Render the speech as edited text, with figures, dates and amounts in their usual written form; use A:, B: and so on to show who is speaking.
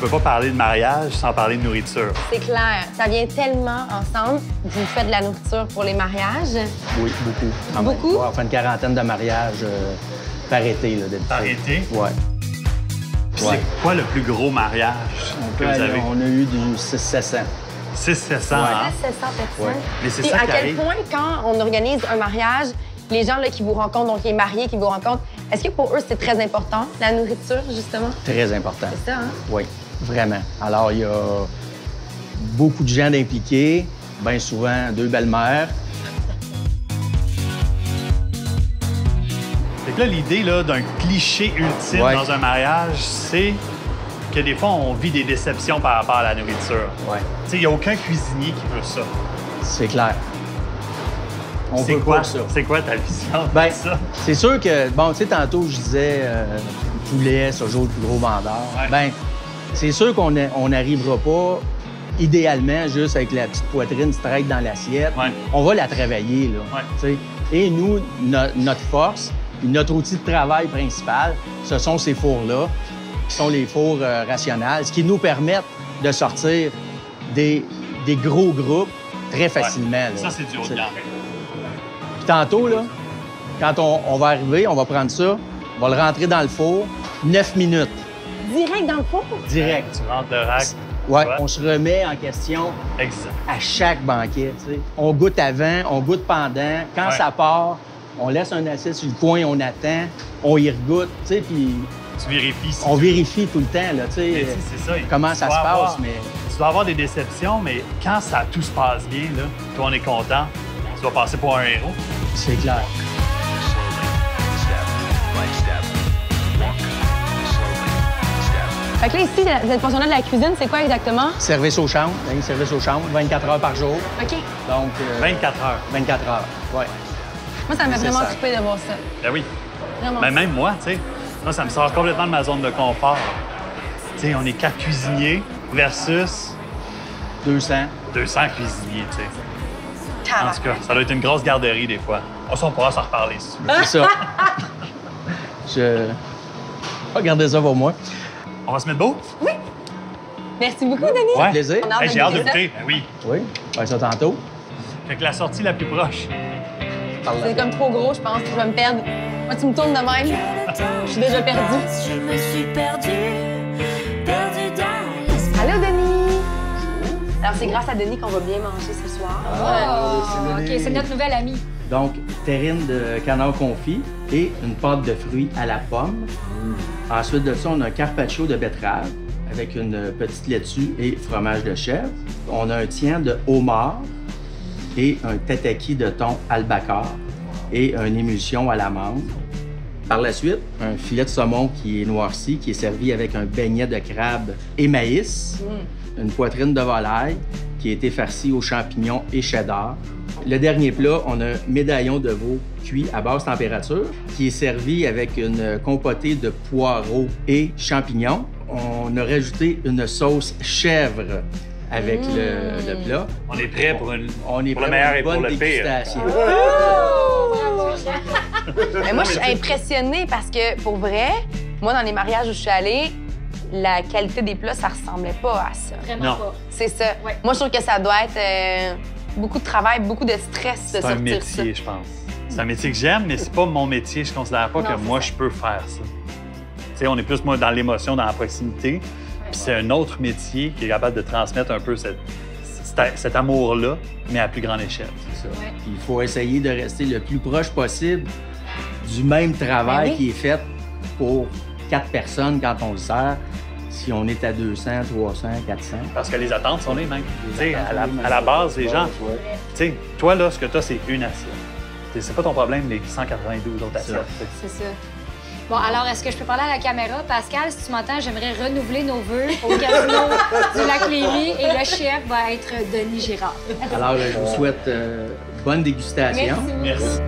A: peut pas parler de mariage sans parler de nourriture.
B: C'est clair. Ça vient tellement ensemble. Vous faites de la nourriture pour les mariages.
C: Oui, beaucoup. quand même.
B: Beaucoup?
C: Ouais, on fait une quarantaine de mariages par été, là, d'habitude.
A: Par été?
C: Ouais.
A: Puis
C: Ouais.
A: c'est quoi le plus gros mariage que vous avez?
C: On a eu du 600-700.
A: 600-700,
C: Ouais.
A: hein?
B: 700 personnes.
C: Ouais.
A: Mais c'est
B: Puis
A: ça
B: à
A: qui
B: quel
A: arrive.
B: point, quand on organise un mariage, les gens là, qui vous rencontrent, donc les mariés qui vous rencontrent, est-ce que pour eux, c'est très important, la nourriture, justement?
C: Très important.
B: C'est ça, hein?
C: Oui, vraiment. Alors, il y a beaucoup de gens d'impliqués, bien souvent 2 belles-mères.
A: Fait que là, l'idée là, d'un cliché ultime
C: Ouais.
A: dans un mariage, c'est que des fois, on vit des déceptions par rapport à la nourriture.
C: Oui,
A: Tu sais, il n'y a aucun cuisinier qui veut ça.
C: c'est clair. On
A: C'est
C: veut
A: quoi
C: pas ça.
A: C'est quoi ta vision
C: Ben,
A: de ça?
C: c'est sûr que, bon, tu sais, tantôt, je disais, poulet, c'est toujours le plus gros vendeur.
A: Ouais.
C: Ben, c'est sûr qu'on n'arrivera pas, idéalement, juste avec la petite poitrine straight dans l'assiette.
A: Ouais.
C: On va la travailler, là.
A: Ouais.
C: tu sais. Et nous, notre force, notre outil de travail principal, ce sont ces fours-là, qui sont les fours rationnels, ce qui nous permettent de sortir des gros groupes très facilement. là.
A: Ça, c'est du haut de gamme.
C: Puis tantôt, là, quand on va arriver, on va prendre ça, on va le rentrer dans le four, 9 minutes,
B: Direct dans le four?
C: direct.
A: Tu rentres le rack.
C: Ouais,
A: Ouais.
C: on se remet en question
A: Exact.
C: à chaque banquet, tu sais. On goûte avant, on goûte pendant. Quand
A: Ouais.
C: ça part, on laisse un assiette sur le coin, on attend, on y regoute, tu sais, puis
A: Tu vérifies si
C: on
A: tu-
C: vérifie tout le temps, là, tu
A: Mais
C: sais,
A: tu sais, c'est ça.
C: comment
A: Tu
C: ça
A: dois
C: se passe,
A: avoir-
C: mais...
A: Tu dois avoir des déceptions, mais quand tout se passe bien, là, toi, on est content, tu vas passer pour un héros.
C: C'est clair.
B: Fait que là, ici, cette portion-là de la cuisine, c'est quoi exactement?
C: Service aux chambres, hein, service aux chambres, 24 heures par jour.
B: OK.
C: Donc,
A: 24 heures.
C: 24 heures, ouais.
B: Moi, ça m'a
C: C'est
B: vraiment
C: ça.
B: occupé de voir ça.
A: Ben oui.
B: Vraiment.
A: Ben même moi, tu sais, moi, ça me sort complètement de ma zone de confort. Tu sais, on est 4 cuisiniers versus
C: 200.
A: 200 cuisiniers, tu sais. En
B: Tabarnak.
A: tout cas, ça doit être une grosse garderie des fois. Ça, on pourra s'en reparler si tu veux.
C: C'est ça. Je... Regardez ça pour moi.
A: On va se mettre beau?
B: Merci beaucoup, Denis.
A: Ouais.
C: plaisir.
B: On a hâte
A: Hey,
B: de
A: j'ai hâte de
B: goûter ça.
A: goûter. Ben oui.
C: Oui, on va faire ça tantôt.
A: Fait que la sortie la plus proche.
B: C'est comme trop gros, je pense. Je vais me perdre. Moi, tu me tournes de même. Je suis déjà perdue.
D: Je me suis perdue dans
B: Allô, Denis! Alors, c'est grâce à Denis qu'on va bien manger ce soir.
E: Oh, OK, c'est notre nouvelle amie.
C: Donc, terrine de canard confit et une pâte de fruits à la pomme. Ensuite de ça, on a un carpaccio de betterave avec une petite laitue et fromage de chèvre. On a un tien de homard et un tataki de thon albacore et une émulsion à l'amande. Par la suite, un filet de saumon qui est noirci, qui est servi avec un beignet de crabe et maïs, une poitrine de volaille qui a été farcie aux champignons et cheddar. Le dernier plat, on a un médaillon de veau cuit à basse température qui est servi avec une compotée de poireaux et champignons. On a rajouté une sauce chèvre avec le plat.
A: On est prêt pour une.
C: On est
A: Pour le
C: prêt
A: meilleur et
C: une
A: pour
C: bonne
A: le pire.
C: dégustation.
B: Mais moi, je suis impressionnée parce que, pour vrai, moi, dans les mariages où je suis allée, la qualité des plats, ça ressemblait pas à ça.
E: Vraiment
A: Non.
E: pas.
B: C'est ça.
E: Ouais.
B: Moi, je trouve que ça doit être beaucoup de travail, beaucoup de stress de
A: C'est un
B: sortir
A: métier, je pense. C'est un métier que j'aime, mais c'est pas mon métier. Je considère pas
B: Non,
A: que
B: c'est
A: moi,
B: ça.
A: je peux faire ça. Tu sais, on est plus, moi, dans l'émotion, dans la proximité. Puis c'est un autre métier qui est capable de transmettre un peu cet amour-là, mais à plus grande échelle.
C: C'est ça.
E: Ouais.
C: Il faut essayer de rester le plus proche possible du même travail
B: Ben oui.
C: qui est fait pour 4 personnes quand on le sert. Si on est à 200, 300, 400.
A: Parce que les attentes sont les mêmes. Tu sais,
C: attentes
A: à la,
C: sont les mêmes.
A: à la base, les gens,
C: Ouais.
A: tu sais, toi, là, ce que tu as, c'est une assiette. C'est pas ton problème, les 192 autres assiettes. tu sais.
E: C'est ça. Bon, alors, est-ce que je peux parler à la caméra? Pascal, si tu m'entends, j'aimerais renouveler nos vœux au casino du Lac-Léry et le chef va être Denis Girard.
C: Alors, je vous souhaite bonne dégustation.
B: Merci.
A: Merci.